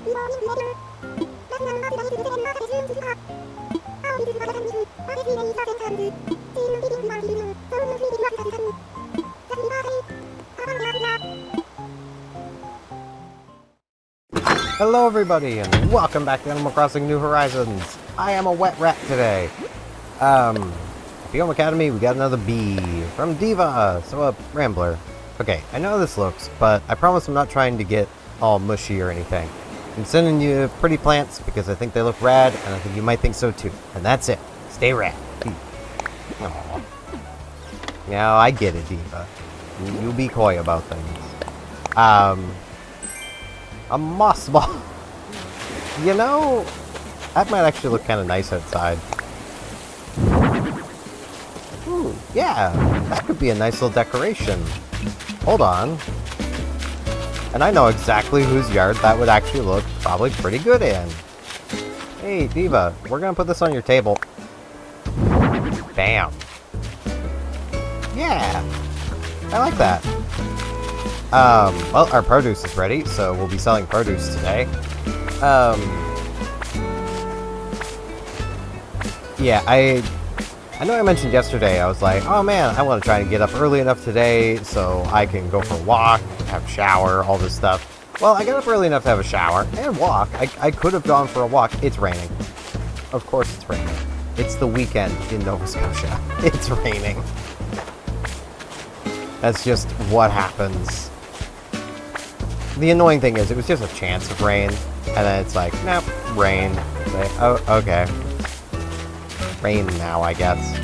Hello everybody, and welcome back to Animal Crossing New Horizons. I am a wet rat today. Biome Academy, we got another bee from Diva, so a rambler. Okay, I know how this looks, but I promise I'm not trying to get all mushy or anything. I'm sending you pretty plants because I think they look rad, and I think you might think so too. And that's it. Stay rad. Aww. Now, I get it, Diva. You be coy about things. A moss ball. You know, that might actually look kind of nice outside. Ooh, yeah, that could be a nice little decoration. Hold on. And I know exactly whose yard that would actually look probably pretty good in. Hey, Diva, we're gonna put this on your table. Bam. Yeah, I like that. Well, our produce is ready, so we'll be selling produce today. Yeah, I know I mentioned yesterday, I was like, oh man, I want to try and get up early enough today so I can go for a walk, have a shower, all this stuff. Well, I got up early enough to have a shower and walk. I could have gone for a walk. It's raining. Of course it's raining. It's the weekend in Nova Scotia. It's raining. That's just what happens. The annoying thing is, it was just a chance of rain, and then it's like, nope, rain. Like, oh, okay. Rain now, I guess.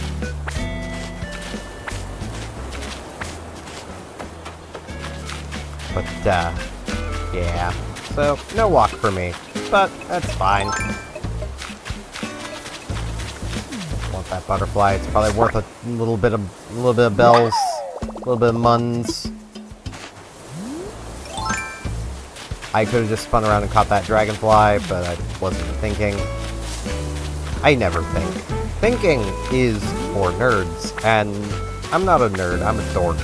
But, yeah. So, no walk for me, but that's fine. Want that butterfly? It's probably worth a little bit of bells, a little bit of muns. I could have just spun around and caught that dragonfly, but I wasn't thinking. I never think. Thinking is for nerds, and I'm not a nerd, I'm a dork.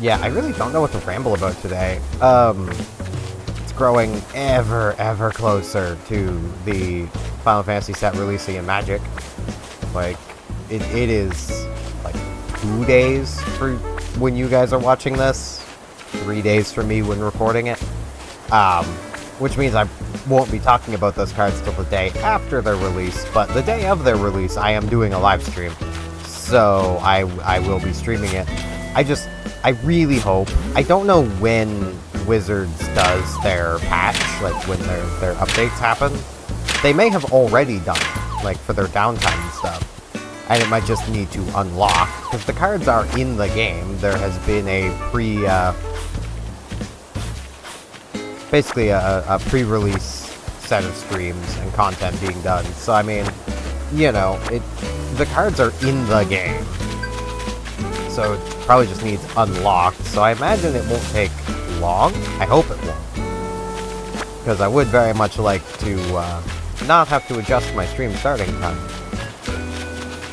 Yeah, I really don't know what to ramble about today. It's growing ever closer to the Final Fantasy set releasing in Magic. Like, it is like 2 days for when you guys are watching this, 3 days for me when recording it, which means I won't be talking about those cards till the day after their release, but the day of their release I am doing a live stream, so I will be streaming it. I really hope, I don't know when Wizards does their patch, like when their updates happen. They may have already done it, like for their downtime and stuff. And it might just need to unlock, because the cards are in the game. There has been a basically a pre-release set of streams and content being done. So, I mean, you know, the cards are in the game. So it probably just needs unlocked. So I imagine it won't take long. I hope it won't. Because I would very much like to not have to adjust my stream starting time.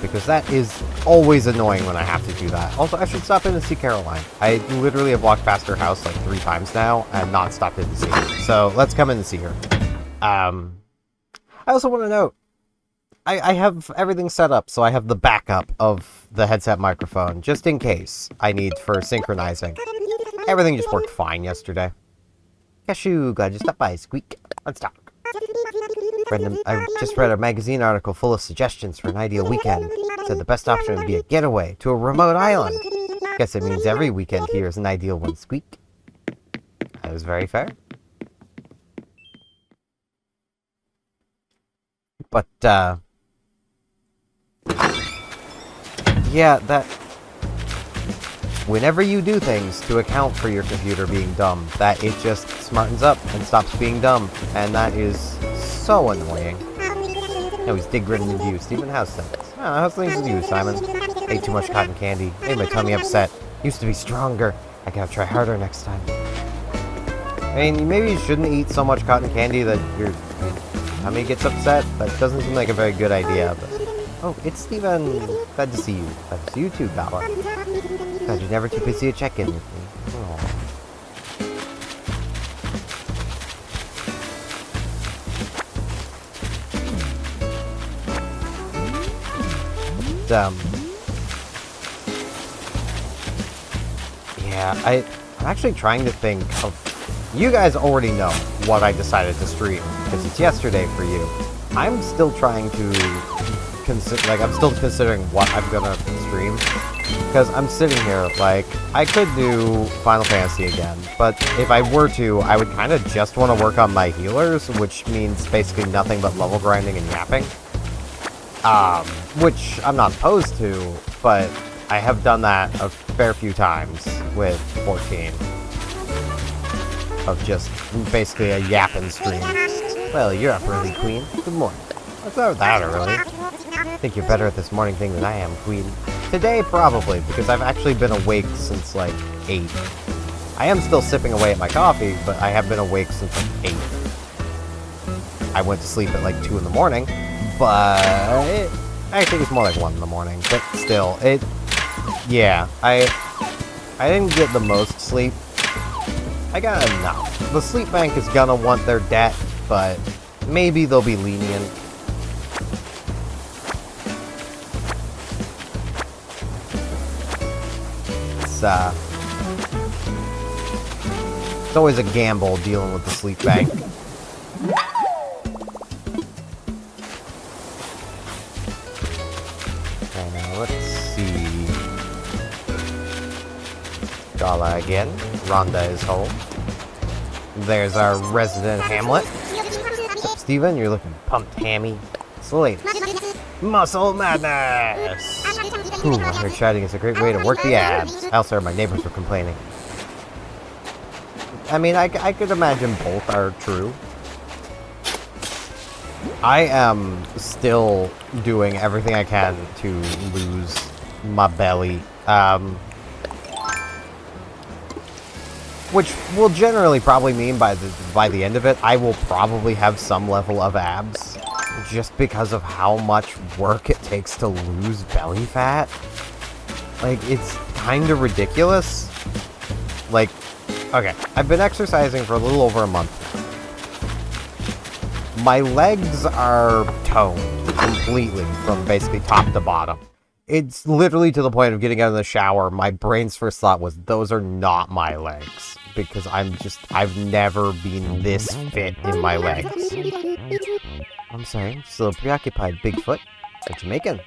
Because that is always annoying when I have to do that. Also, I should stop in and see Caroline. I literally have walked past her house like 3 times now and not stopped in to see her. So let's come in and see her. I also want to note, I have everything set up, so I have the backup of the headset microphone, just in case I need for synchronizing. Everything just worked fine yesterday. Cashew, glad you stopped by, Squeak. Let's talk. I just read a magazine article full of suggestions for an ideal weekend. It said the best option would be a getaway to a remote island. Guess it means every weekend here is an ideal one, Squeak. That was very fair. But, yeah, that... Whenever you do things to account for your computer being dumb, that it just smartens up and stops being dumb. And that is so annoying. No, he's dig gritting with you. Steven, how's things? Oh, how's things with you, Simon? Ate too much cotton candy. Made my tummy upset. Used to be stronger. I gotta try harder next time. I mean, maybe you shouldn't eat so much cotton candy that your tummy gets upset. That doesn't seem like a very good idea, but Oh, it's Steven. Glad to see you. Glad to see you too, Gala. Glad you're never too busy to check in with me. Aw. Yeah, I'm actually trying to think of... You guys already know what I decided to stream, because it's yesterday for you. I'm still trying to consider, like, I'm still considering what I'm gonna stream. Because I'm sitting here, like, I could do Final Fantasy again, but if I were to, I would kind of just want to work on my healers, which means basically nothing but level grinding and yapping. Which I'm not opposed to, but I have done that a fair few times with 14. Of just basically a yapping stream. Well, you're up early, Queen. Good morning. What's up with that early? I think you're better at this morning thing than I am, Queen. Today, probably, because I've actually been awake since, like, 8. I am still sipping away at my coffee, but I have been awake since, like, 8. I went to sleep at, like, 2 in the morning, but... I think it's more like 1 in the morning, but still, yeah, I didn't get the most sleep. I got enough. The sleep bank is gonna want their debt, but maybe they'll be lenient. It's always a gamble dealing with the sleep bank. Okay, now let's see. Gala again. Rhonda is home. There's our resident Hamlet. What's up, Steven? You're looking pumped, hammy. It's the latest. Muscle madness! Ooh, I heard shouting is a great way to work the abs. Also, my neighbors were complaining. I mean, I could imagine both are true. I am still doing everything I can to lose my belly. Which will generally probably mean by the end of it, I will probably have some level of abs. Just because of how much work it takes to lose belly fat. Like, it's kind of ridiculous. Like, okay, I've been exercising for a little over a month now. My legs are toned completely from basically top to bottom. It's literally to the point of getting out of the shower, my brain's first thought was, those are not my legs. Because I've never been this fit in my legs. I'm sorry, I'm still preoccupied, Bigfoot. What you making?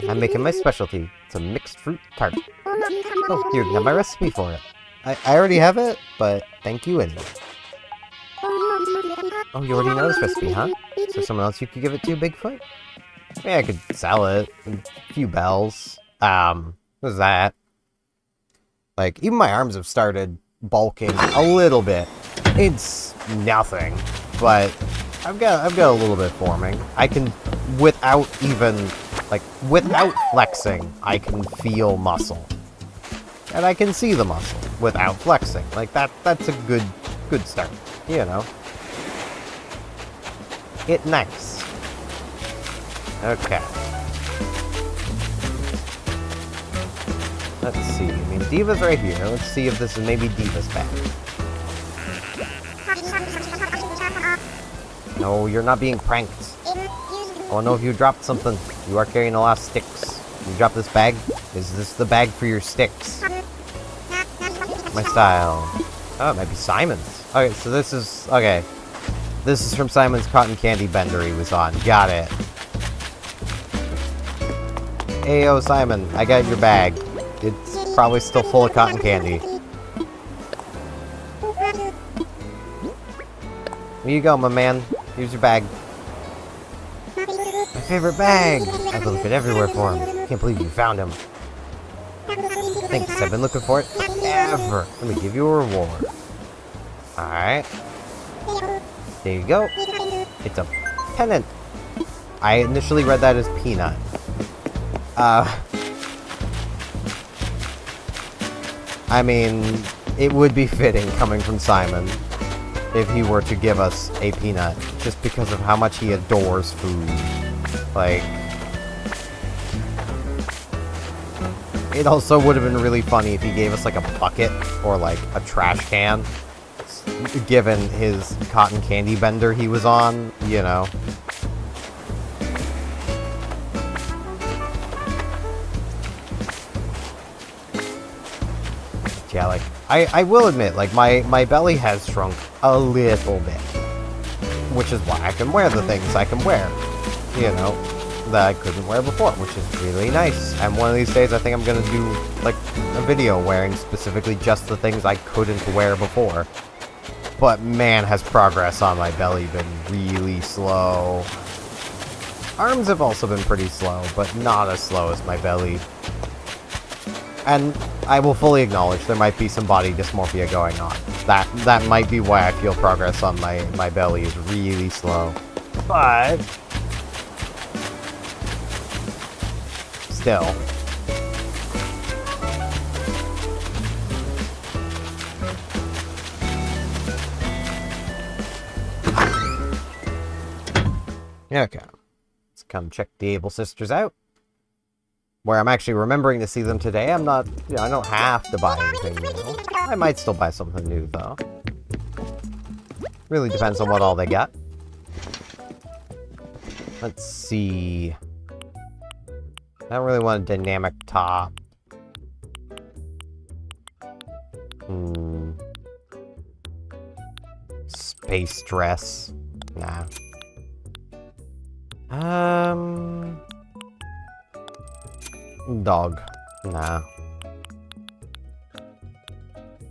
I'm making my specialty. It's a mixed fruit tart. Oh, here, you have my recipe for it. I already have it, but thank you anyway. Oh, you already know this recipe, huh? Is there someone else you could give it to, Bigfoot? Maybe I could sell it. A few bells. What's that? Like, even my arms have started bulking a little bit. It's nothing, but I've got a little bit forming. I can, without flexing, I can feel muscle. And I can see the muscle without flexing. Like, that's a good start, you know? It nice. Okay. Let's see. I mean, Diva's right here. Let's see if this is maybe Diva's bag. No, you're not being pranked. Oh no, if you dropped something. You are carrying a lot of sticks. You drop this bag? Is this the bag for your sticks? My style. Oh, it might be Simon's. Okay, so this is... Okay. This is from Simon's cotton candy bender he was on. Got it. Ayo, Simon. I got your bag. It's probably still full of cotton candy. Here you go, my man. Here's your bag. My favorite bag! I've been looking everywhere for him. Can't believe you found him. Thanks, I've been looking for it forever. Let me give you a reward. Alright. There you go. It's a pennant. I initially read that as peanut. I mean, it would be fitting coming from Simon if he were to give us a peanut, just because of how much he adores food. Like, It also would have been really funny if he gave us, like, a bucket or, like, a trash can. Given his cotton candy bender he was on, you know. Yeah, like, I will admit, like, my belly has shrunk a little bit. Which is why I can wear the things I can wear, you know, that I couldn't wear before, which is really nice. And one of these days I think I'm gonna do, like, a video wearing specifically just the things I couldn't wear before. But man, has progress on my belly been really slow. Arms have also been pretty slow, but not as slow as my belly. And I will fully acknowledge there might be some body dysmorphia going on. That might be why I feel progress on my belly is really slow. But still. Okay. Let's come check the Able Sisters out. Where I'm actually remembering to see them today. I'm not, you know, I don't have to buy anything new. I might still buy something new, though. Really depends on what all they got. Let's see. I don't really want a dynamic top. Space dress. Nah. Dog. Nah.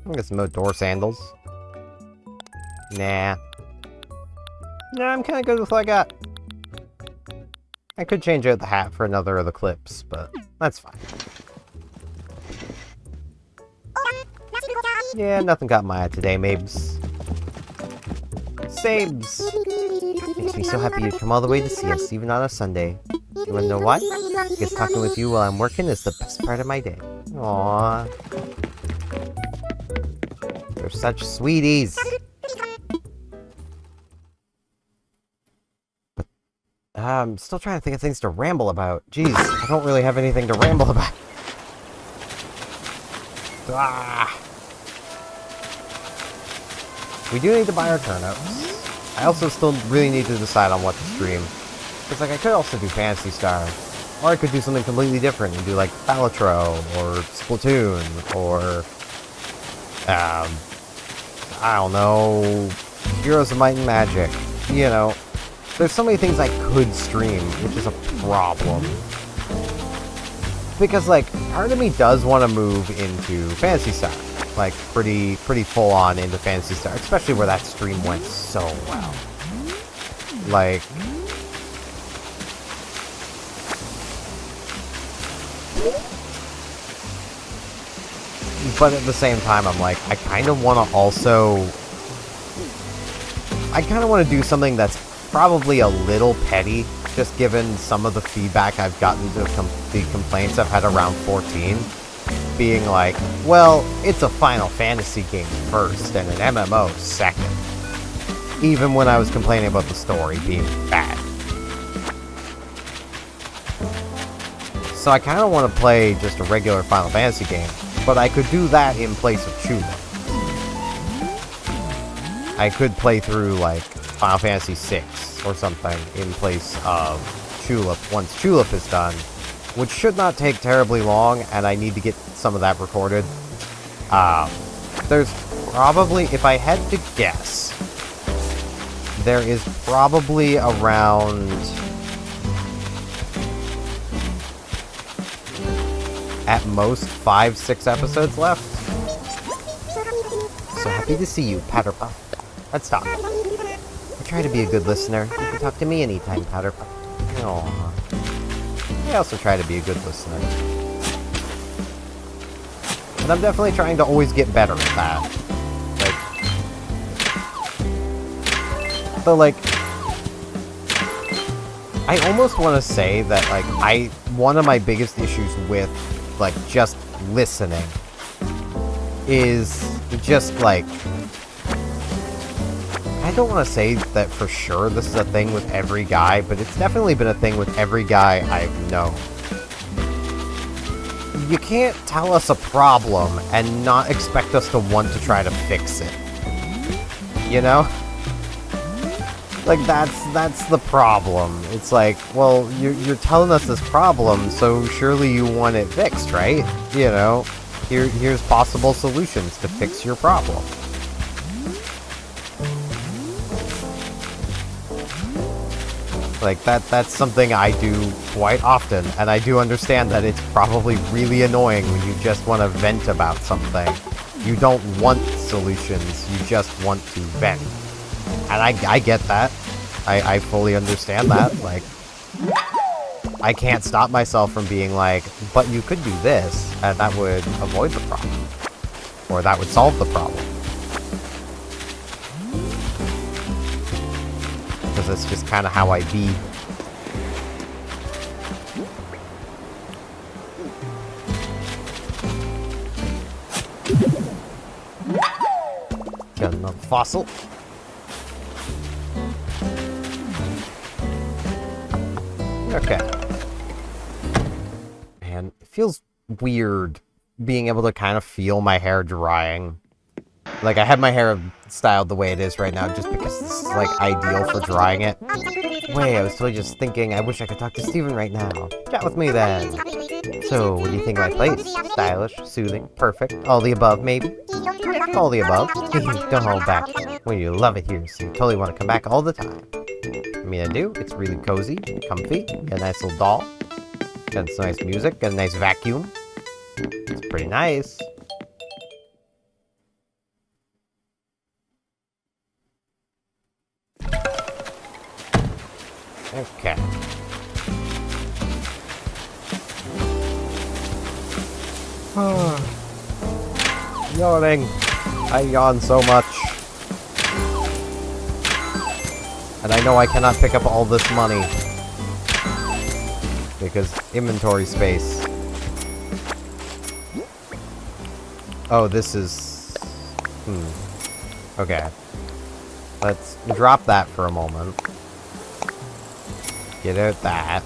I'll get some outdoor sandals. Nah. Nah, I'm kinda good with what I got. I could change out the hat for another of the clips, but that's fine. Yeah, nothing caught my eye today, Mabes. Sabes! Makes me so happy you'd come all the way to see us, even on a Sunday. You wanna know why? Because talking with you while I'm working is the best part of my day. Aww. They're such sweeties. But, I'm still trying to think of things to ramble about. Jeez, I don't really have anything to ramble about. Ah. We do need to buy our turnips. I also still really need to decide on what to stream. Because, like, I could also do Phantasy Star. Or I could do something completely different and do, like, Balatro, or Splatoon, or... I don't know... Heroes of Might and Magic. You know, there's so many things I could stream, which is a problem. Because, like, part of me does want to move into Phantasy Star. Like, pretty full-on into Phantasy Star. Especially where that stream went so well. Like... But at the same time, I'm like, I kind of want to also... I kind of want to do something that's probably a little petty, just given some of the feedback I've gotten to the complaints I've had around 14. Being like, well, it's a Final Fantasy game first, and an MMO second. Even when I was complaining about the story being bad. So I kind of want to play just a regular Final Fantasy game, but I could do that in place of Chula. I could play through, like, Final Fantasy VI or something in place of Tulip once Tulip is done, which should not take terribly long, and I need to get some of that recorded. There's probably, if I had to guess, there is probably around... at most 5-6 episodes left. So happy to see you, Powderpuff. Let's talk. I try to be a good listener. You can talk to me anytime, Powderpuff. Aww. I also try to be a good listener. And I'm definitely trying to always get better at that. Like... So, like... I almost want to say that, like, one of my biggest issues with, like, just listening is just, like... I don't want to say that for sure this is a thing with every guy, but it's definitely been a thing with every guy I've known. you can't tell us a problem and not expect us to want to try to fix it. You know? Like, that's the problem. It's like, well, you're telling us this problem, so surely you want it fixed, right? You know? Here's possible solutions to fix your problem. Like, that's something I do quite often, and I do understand that it's probably really annoying when you just want to vent about something. You don't want solutions, you just want to vent. And I get that. I fully understand that. Like, I can't stop myself from being like, but you could do this, and that would avoid the problem. Or that would solve the problem. Because that's just kind of how I be. Got another fossil. Okay. Man, it feels weird being able to kind of feel my hair drying. Like, I have my hair styled the way it is right now just because this is, like, ideal for drying it. Wait, I was totally just thinking, I wish I could talk to Steven right now. Chat with me then. So, what do you think of my place? Stylish, soothing, perfect, all the above, maybe? All the above. Don't hold back. Well, you love it here, so you totally want to come back all the time. I mean, I do. It's really cozy, comfy, got a nice little doll. Got some nice music, got a nice vacuum. It's pretty nice. Okay. Yawning. I yawn so much. And I know I cannot pick up all this money. Because inventory space. Oh, this is... Okay. Let's drop that for a moment. Get out that.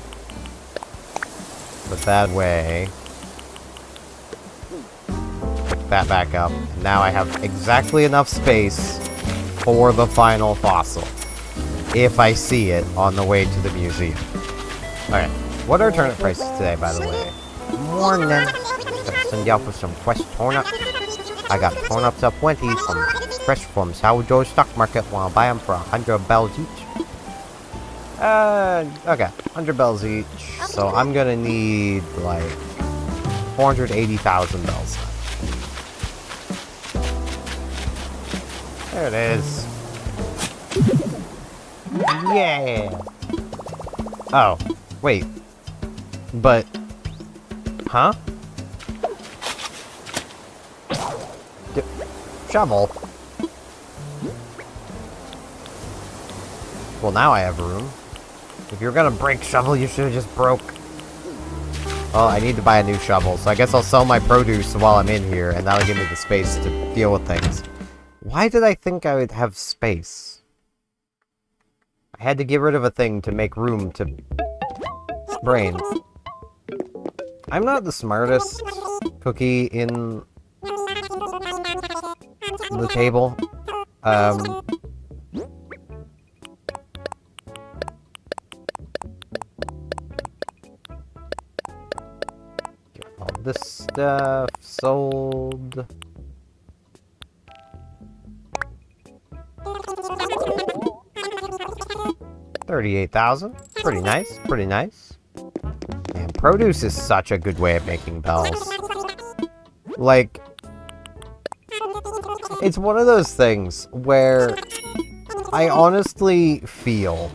Put that away. Pick that back up. And now I have exactly enough space for the final fossil. If I see it on the way to the museum. Alright. What are turnip prices today, by the way? Morning. Gonna send you out for some fresh turnips. I got turnips up 20 from fresh from Sourdough Stock Market. Wanna buy them for 100 bells each? Okay, 100 bells each, so I'm gonna need, like, 480,000 bells. There it is. Yeah! Oh, wait. But... Huh? Shovel? Well, now I have room. If you're gonna break shovel, you should have just broke. Well, I need to buy a new shovel, so I guess I'll sell my produce while I'm in here, and that'll give me the space to deal with things. Why did I think I would have space? I had to get rid of a thing to make room to... Brains. I'm not the smartest cookie in... the table. This stuff sold. $38,000. Pretty nice. Pretty nice. Man, produce is such a good way of making bells. Like, it's one of those things where I honestly feel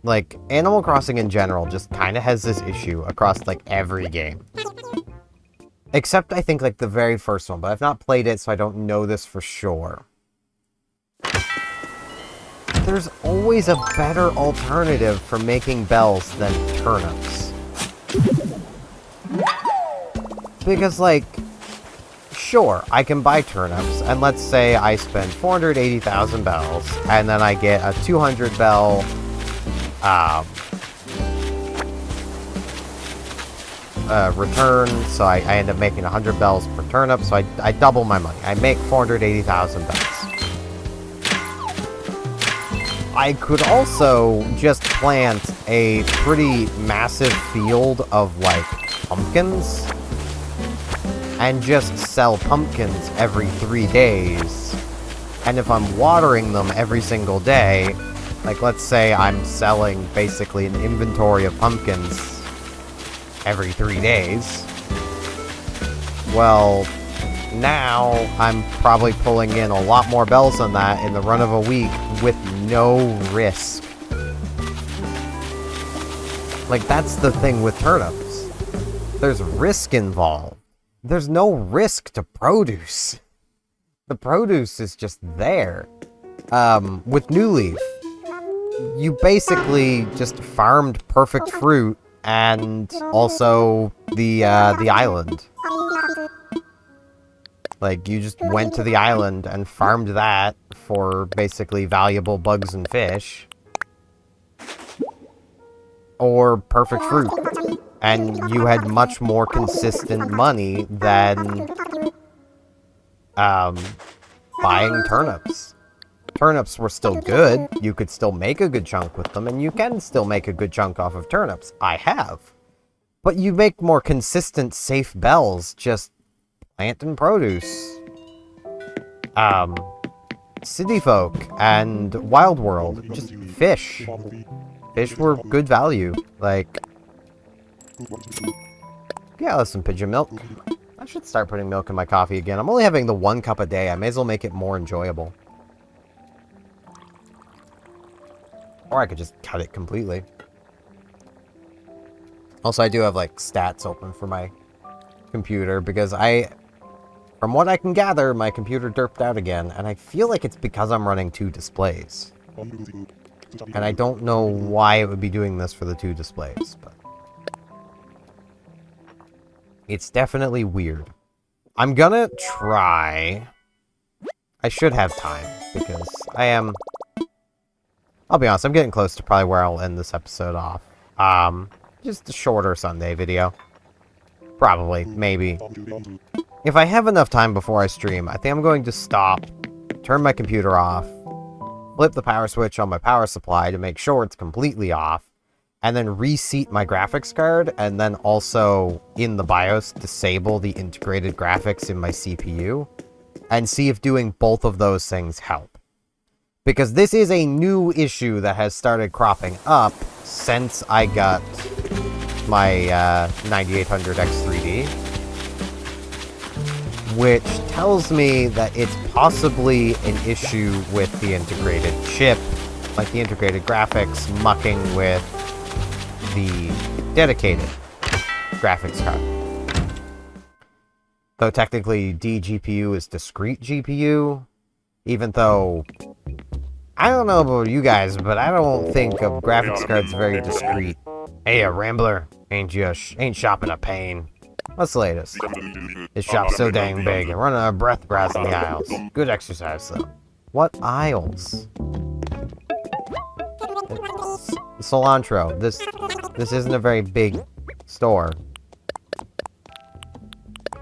like Animal Crossing in general just kind of has this issue across like every game. Except I think like the very first one, but I've not played it, so I don't know this for sure. There's always a better alternative for making bells than turnips. Because like, sure, I can buy turnips, and let's say I spend 480,000 bells, and then I get a 200 bell return, so I end up making 100 bells per turnip, so I double my money. I make 480,000 bells. I could also just plant a pretty massive field of, like, pumpkins, and just sell pumpkins every 3 days. And if I'm watering them every single day, like, let's say I'm selling basically an inventory of pumpkins every 3 days, well, now I'm probably pulling in a lot more bells than that in the run of a week with no risk. Like, that's the thing with turnips. There's risk involved. There's no risk to produce. The produce is just there. With New Leaf, you basically just farmed perfect fruit and also the island. Like, you just went to the island and farmed that for basically valuable bugs and fish. Or perfect fruit. And you had much more consistent money than buying turnips. Turnips were still good. You could still make a good chunk with them, and you can still make a good chunk off of turnips. I have. But you make more consistent, safe bells just plant and produce. City folk and Wild World, just fish. Fish were good value. Like, yeah, let's some pigeon milk. I should start putting milk in my coffee again. I'm only having the 1 cup a day. I may as well make it more enjoyable. Or I could just cut it completely. Also, I do have, like, stats open for my computer, because from what I can gather, my computer derped out again, and I feel like it's because I'm running 2 displays. And I don't know why it would be doing this for the 2 displays, but it's definitely weird. I'm gonna try. I should have time, because I'll be honest, I'm getting close to probably where I'll end this episode off. Just a shorter Sunday video. Probably, maybe. If I have enough time before I stream, I think I'm going to stop, turn my computer off, flip the power switch on my power supply to make sure it's completely off, and then reseat my graphics card, and then also, in the BIOS, disable the integrated graphics in my CPU, and see if doing both of those things help. Because this is a new issue that has started cropping up since I got my 9800 X3D, which tells me that it's possibly an issue with the integrated chip, like the integrated graphics mucking with the dedicated graphics card. Though technically DGPU is discrete GPU, even though I don't know about you guys, but I don't think of graphics cards very discrete. Hey, a Rambler, ain't shopping a pain. What's the latest? This shop's so dang big, I'm running out of breath browsing the aisles. Good exercise, though. What aisles? Cilantro. This isn't a very big store.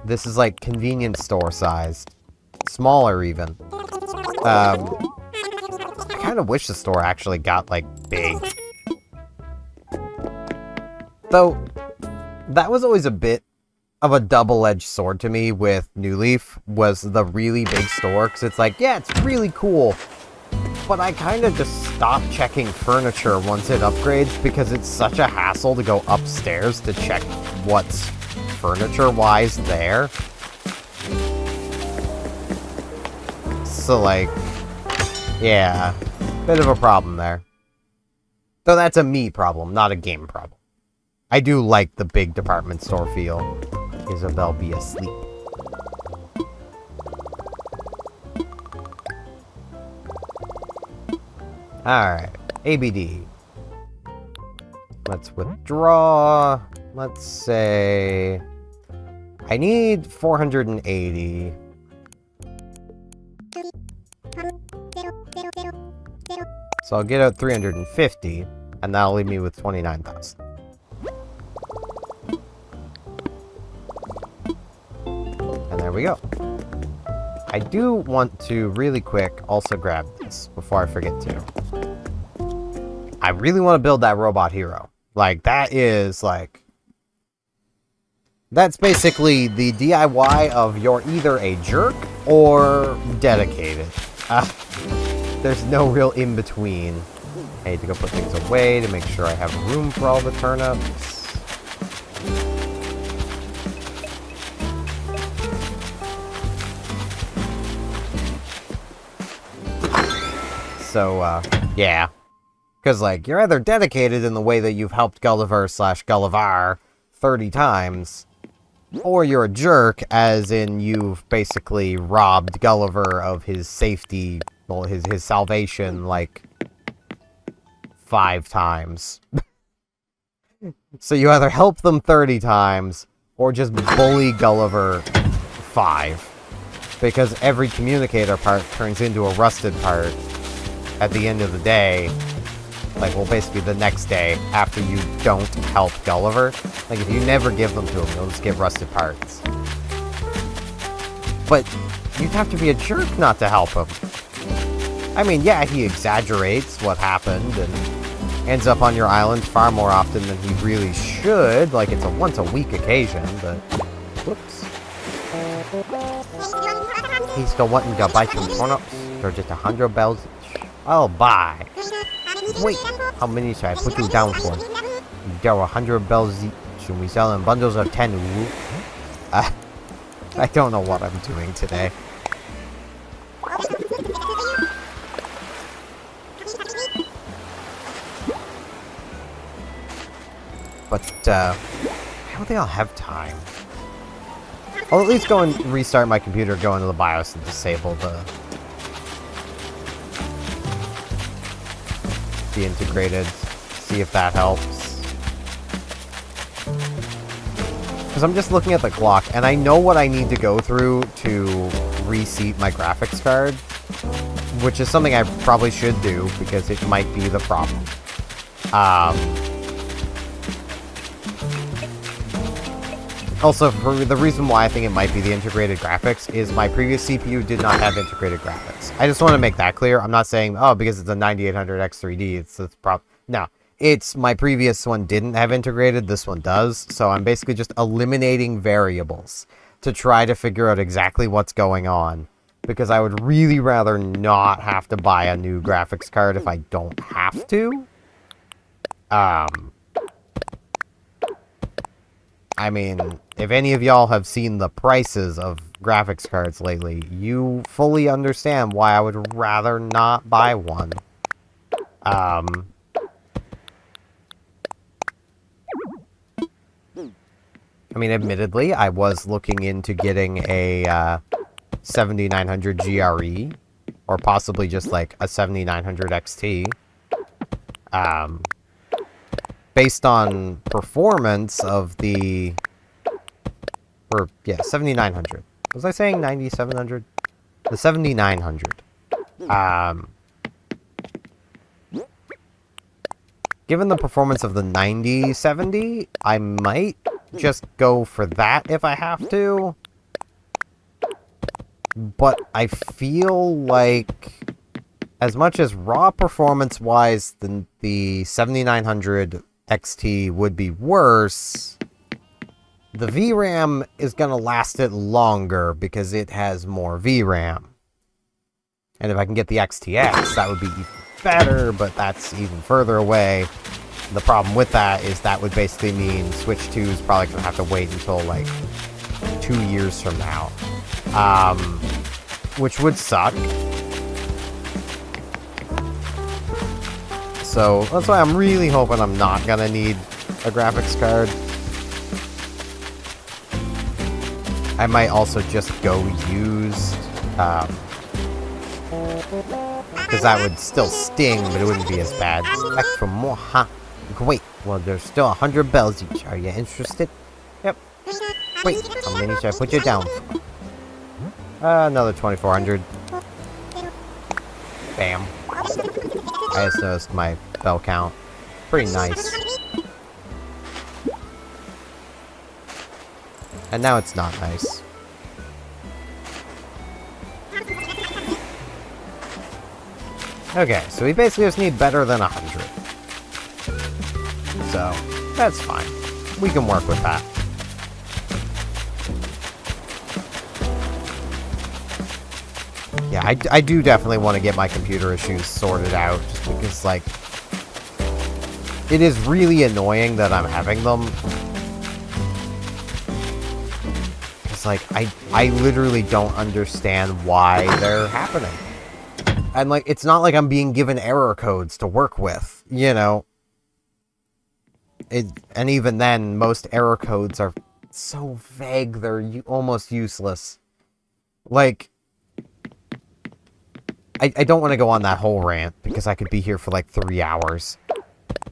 This is like convenience store sized. Smaller, even. I kind of wish the store actually got, like, big. Though, that was always a bit of a double-edged sword to me with New Leaf, was the really big store, because it's like, yeah, it's really cool, but I kind of just stopped checking furniture once it upgrades, because it's such a hassle to go upstairs to check what's furniture-wise there. So, like, yeah, bit of a problem there. Though that's a me problem, not a game problem. I do like the big department store feel. Isabel be asleep. Alright, ABD. Let's withdraw. Let's say I need 480. So I'll get out 350, and that'll leave me with 29,000. we go. I do want to, really quick, also grab this before I forget to. I really want to build that robot hero. Like, that is, like... That's basically the DIY of you're either a jerk or dedicated. There's no real in-between. I need to go put things away to make sure I have room for all the turnips. So, yeah. Because, like, you're either dedicated in the way that you've helped Gulliver/Gullivar 30 times, or you're a jerk, as in you've basically robbed Gulliver of his safety, well, his salvation, like, 5 times. So you either help them 30 times, or just bully Gulliver 5. Because every communicator part turns into a rusted part at the end of the day. Like, well, basically the next day, after you don't help Gulliver. Like, if you never give them to him, they'll just get rusted parts. But you'd have to be a jerk not to help him. I mean, yeah, he exaggerates what happened and ends up on your island far more often than he really should. Like, it's a once-a-week occasion, but... Whoops. He's still wanting to buy some turnips. They're just 100 bells each. I'll buy. Wait, how many should I put you down for? There are 100 bells each, and we sell in bundles of 10. I don't know what I'm doing today. But, I don't think I'll have time. I'll at least go and restart my computer, go into the BIOS and disable the integrated, see if that helps. Because I'm just looking at the clock, and I know what I need to go through to reseat my graphics card, which is something I probably should do, because it might be the problem. Also, for the reason why I think it might be the integrated graphics is my previous CPU did not have integrated graphics. I just want to make that clear. I'm not saying, oh, because it's a 9800X3D, it's the problem. No, it's my previous one didn't have integrated, this one does. So I'm basically just eliminating variables to try to figure out exactly what's going on. Because I would really rather not have to buy a new graphics card if I don't have to. I mean, if any of y'all have seen the prices of graphics cards lately, you fully understand why I would rather not buy one. I mean, admittedly, I was looking into getting a 7900 GRE, or possibly just like a 7900 XT. Based on performance of the... Or, yeah, 7900. Was I saying 9700? The 7900. Given the performance of the 9070, I might just go for that if I have to. But I feel like, as much as raw performance-wise, the 7900 XT would be worse, the VRAM is going to last it longer because it has more VRAM. And if I can get the XTX, that would be even better, but that's even further away. The problem with that is that would basically mean Switch 2 is probably going to have to wait until, like, 2 years from now. Which would suck. So, that's why I'm really hoping I'm not gonna need a graphics card. I might also just go used. Because that would still sting, but it wouldn't be as bad. Back for more, huh? Wait, well, there's still 100 bells each. Are you interested? Yep. Wait, how many should I put you down for? Another 2400. Bam. I just noticed my bell count. Pretty nice. And now it's not nice. Okay, so we basically just need better than 100. So, that's fine. We can work with that. Yeah, I do definitely want to get my computer issues sorted out, just because, like, it is really annoying that I'm having them. Because, like, I literally don't understand why they're happening. And, like, it's not like I'm being given error codes to work with, you know? And even then, most error codes are so vague, they're almost useless. Like, I don't want to go on that whole rant, because I could be here for like 3 hours.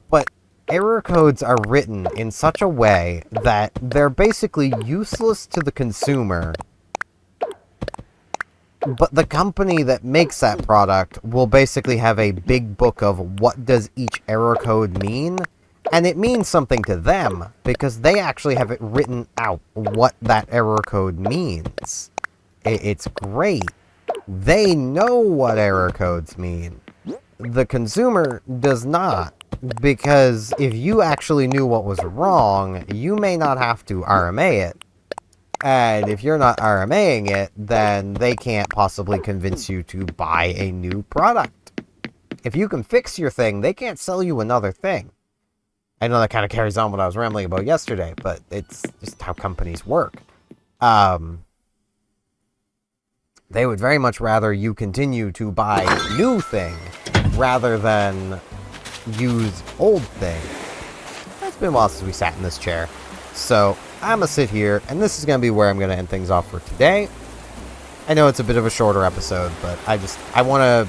But error codes are written in such a way that they're basically useless to the consumer, but the company that makes that product will basically have a big book of what does each error code mean, and it means something to them, because they actually have it written out what that error code means. It's great. They know what error codes mean. The consumer does not, because if you actually knew what was wrong, you may not have to RMA it. And if you're not RMAing it, then they can't possibly convince you to buy a new product. If you can fix your thing, they can't sell you another thing. I know that kind of carries on what I was rambling about yesterday, but it's just how companies work. They would very much rather you continue to buy new thing rather than use old thing. It's been a while since we sat in this chair. So I'm going to sit here, and this is going to be where I'm going to end things off for today. I know it's a bit of a shorter episode, but I want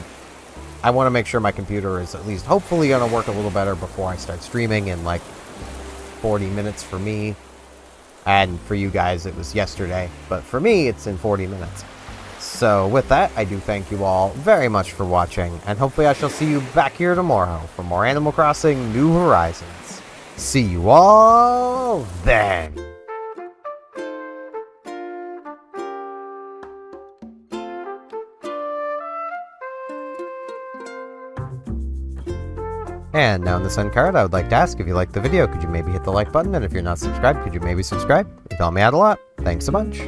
to make sure my computer is at least hopefully going to work a little better before I start streaming in like 40 minutes for me. And for you guys, it was yesterday. But for me, it's in 40 minutes. So with that, I do thank you all very much for watching, and hopefully I shall see you back here tomorrow for more Animal Crossing New Horizons. See you all then! And now in this end card, I would like to ask, if you liked the video, could you maybe hit the like button, and if you're not subscribed, could you maybe subscribe? It'd help me out a lot. Thanks so much.